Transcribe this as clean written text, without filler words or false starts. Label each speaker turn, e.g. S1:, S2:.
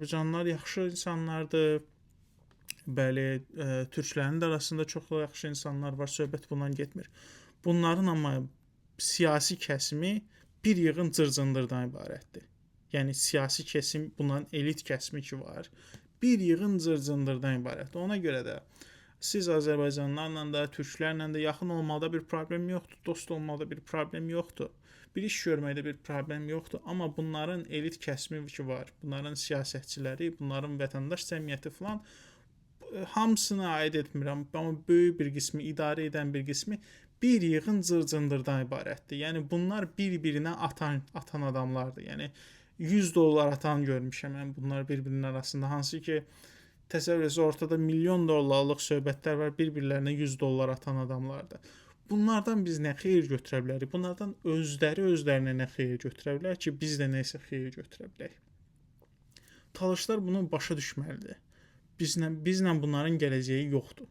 S1: Azərbaycanlılar yaxşı insanlardır. Bəli, türklərin də arasında çox yaxşı insanlar var, söhbət bundan getmir. Bunların amma siyasi kəsimi bir yığın cırcındırdan ibarətdir. Yəni siyasi kəsim, bunların elit kəsimi ki var, bir yığın cırcındırdan ibarətdir. Ona görə də siz Azərbaycanlılarla da, türklərlə də yaxın olmaqda bir problem yoxdur, dost olmaqda bir problem yoxdur. Bir iş görməkdə bir problem yoxdur, amma bunların elit kəsimi ki var, bunların siyasətçiləri, bunların vətəndaş cəmiyyəti falan hamısına aid etmirəm, amma böyük bir qismi, idarə edən bir qismi bir yığın cırcındırdan ibarətdir. Yəni bunlar bir-birinə atan adamlardır. Yəni $100 atan görmüşəm mən bunlar bir-birinin arasında, hansı ki təsəvvür edin, ortada milyon dollarlıq söhbətlər var, bir-birlərinə $100 atan adamlardır. Bunlardan biz nə xeyir götürə bilərik? Bunlardan özlərinə nə xeyir götürə bilər ki, biz də nəsə xeyir götürə bilək? Talışlar bunu başa düşməlidir. Bizlə bunların gələcəyi yoxdur.